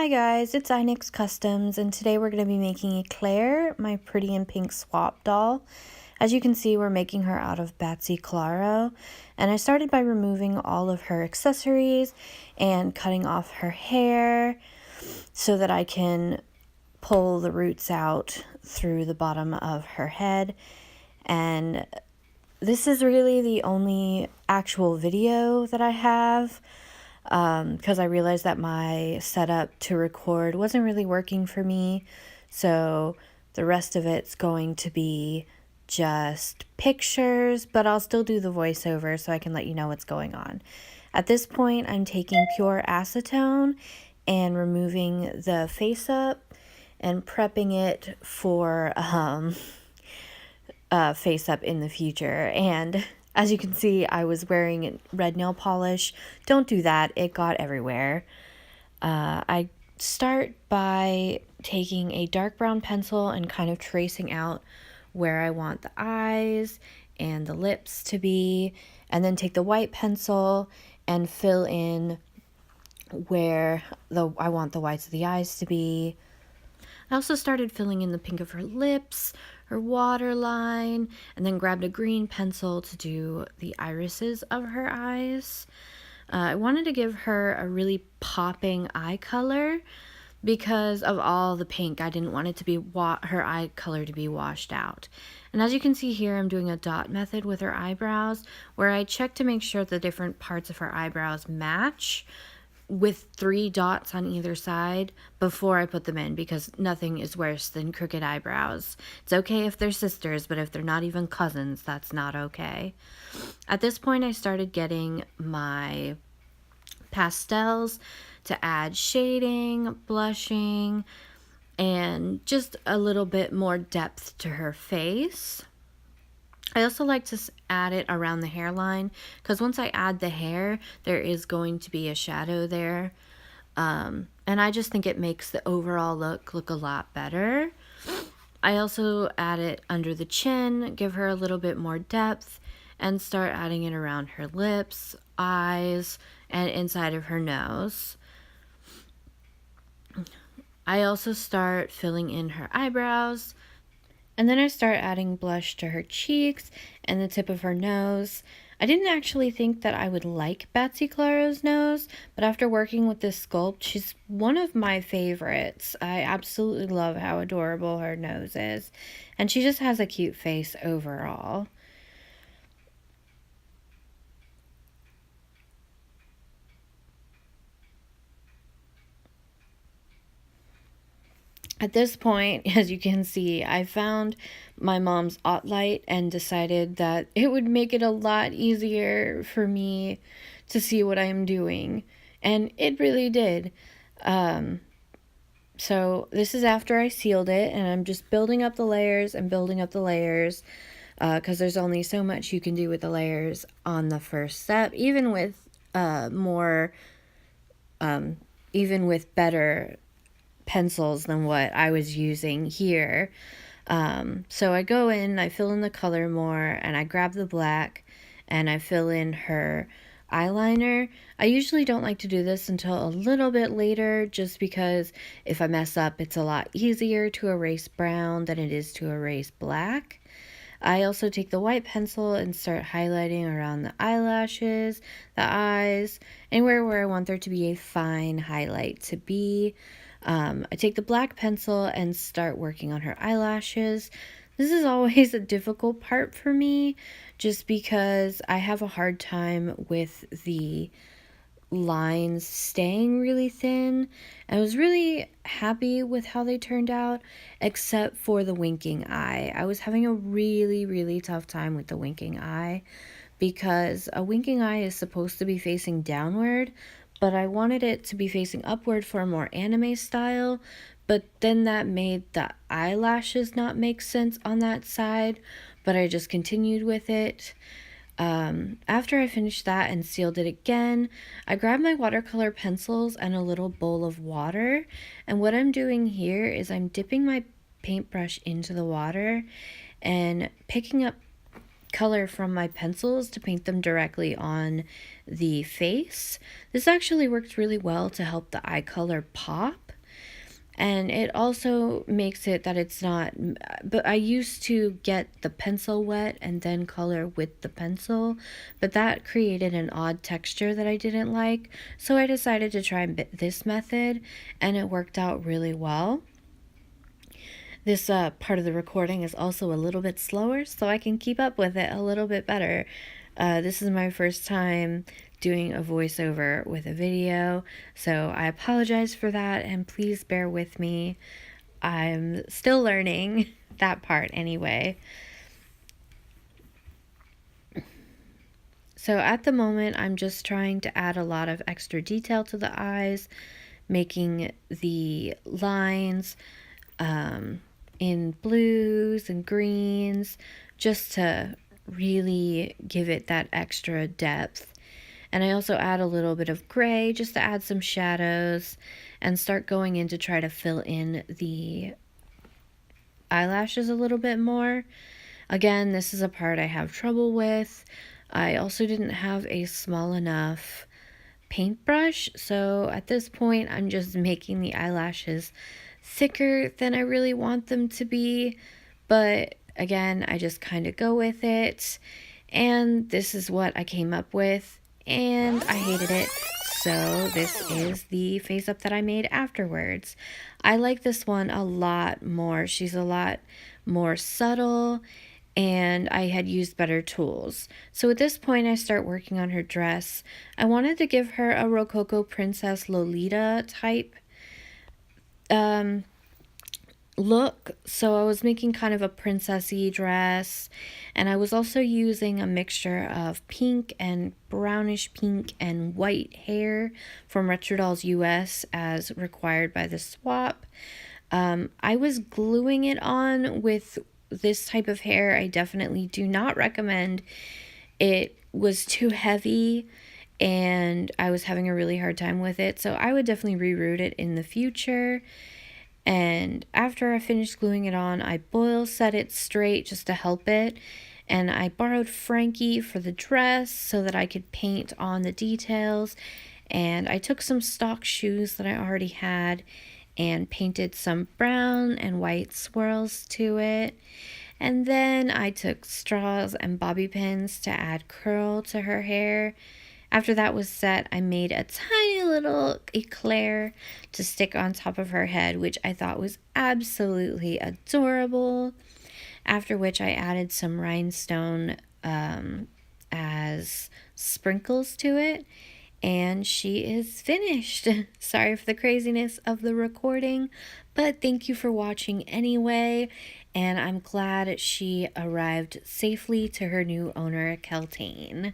Hi guys, it's iNix Customs, and today we're going to be making Éclair, my pretty and pink swap doll. As you can see, we're making her out of Batsy Claro, and I started by removing all of her accessories and cutting off her hair so that I can pull the roots out through the bottom of her head. And this is really the only actual video that I have, because I realized that my setup to record wasn't really working for me, so the rest of it's going to be just pictures, but I'll still do the voiceover so I can let you know what's going on. At this point, I'm taking pure acetone and removing the face up and prepping it for face up in the future. And as you can see, I was wearing red nail polish. Don't do that. It got everywhere. I start by taking a dark brown pencil and kind of tracing out where I want the eyes and the lips to be, and then take the white pencil and fill in where I want the whites of the eyes to be. I also started filling in the pink of her lips, her waterline, and then grabbed a green pencil to do the irises of her eyes. I wanted to give her a really popping eye color because of all the pink. I didn't want it to be her eye color to be washed out. And as you can see here, I'm doing a dot method with her eyebrows, where I check to make sure the different parts of her eyebrows match, with 3 dots on either side before I put them in, because nothing is worse than crooked eyebrows. It's okay if they're sisters, but if they're not even cousins, that's not okay. At this point, I started getting my pastels to add shading, blushing, and just a little bit more depth to her face. I also like to add it around the hairline, because once I add the hair, there is going to be a shadow there. And I just think it makes the overall look a lot better. I also add it under the chin, give her a little bit more depth, and start adding it around her lips, eyes, and inside of her nose. I also start filling in her eyebrows, and then I start adding blush to her cheeks and the tip of her nose. I didn't actually think that I would like Batsy Claro's nose, but after working with this sculpt, she's one of my favorites. I absolutely love how adorable her nose is, and she just has a cute face overall. At this point, as you can see, I found my mom's light and decided that it would make it a lot easier for me to see what I'm doing. And it really did. So this is after I sealed it, and I'm just building up the layers and building up the layers, because there's only so much you can do with the layers on the first step, even with even with better pencils than what I was using here. So I go in, I fill in the color more, and I grab the black and I fill in her eyeliner. I usually don't like to do this until a little bit later, just because if I mess up, it's a lot easier to erase brown than it is to erase black. I also take the white pencil and start highlighting around the eyelashes, the eyes, anywhere where I want there to be a fine highlight to be. I take the black pencil and start working on her eyelashes. This is always a difficult part for me, just because I have a hard time with the lines staying really thin. I was really happy with how they turned out, except for the winking eye. I was having a really tough time with the winking eye, because a winking eye is supposed to be facing downward, but I wanted it to be facing upward for a more anime style, but then that made the eyelashes not make sense on that side, but I just continued with it. After I finished that and sealed it again, I grabbed my watercolor pencils and a little bowl of water, and what I'm doing here is I'm dipping my paintbrush into the water and picking up color from my pencils to paint them directly on the face. This actually works really well to help the eye color pop. And it also makes it that it's not, but I used to get the pencil wet and then color with the pencil, but that created an odd texture that I didn't like. So I decided to try this method, and it worked out really well. This part of the recording is also a little bit slower, so I can keep up with it a little bit better. This is my first time doing a voiceover with a video, so I apologize for that, and please bear with me. I'm still learning that part anyway. So at the moment, I'm just trying to add a lot of extra detail to the eyes, making the lines in blues and greens, just to really give it that extra depth. And I also add a little bit of gray just to add some shadows and start going in to try to fill in the eyelashes a little bit more. Again, this is a part I have trouble with. I also didn't have a small enough paintbrush, so at this point I'm just making the eyelashes thicker than I really want them to be, but again, I just kind of go with it, and this is what I came up with, and I hated it, so this is the face up that I made afterwards. I like this one a lot more. She's a lot more subtle, and I had used better tools. So at this point, I start working on her dress. I wanted to give her a Rococo Princess Lolita type look, so I was making kind of a princessy dress, and I was also using a mixture of pink and brownish pink and white hair from RetroDollsUS as required by the swap. I was gluing it on with this type of hair. I definitely do not recommend. It was too heavy and I was having a really hard time with it, so I would definitely reroute it in the future. And after I finished gluing it on, I boil set it straight just to help it. And I borrowed Frankie for the dress so that I could paint on the details. And I took some stock shoes that I already had and painted some brown and white swirls to it. And then I took straws and bobby pins to add curl to her hair. After that was set, I made a tiny little Éclair to stick on top of her head, which I thought was absolutely adorable. After which I added some rhinestone as sprinkles to it, and she is finished. Sorry for the craziness of the recording, but thank you for watching anyway, and I'm glad she arrived safely to her new owner, Keltane.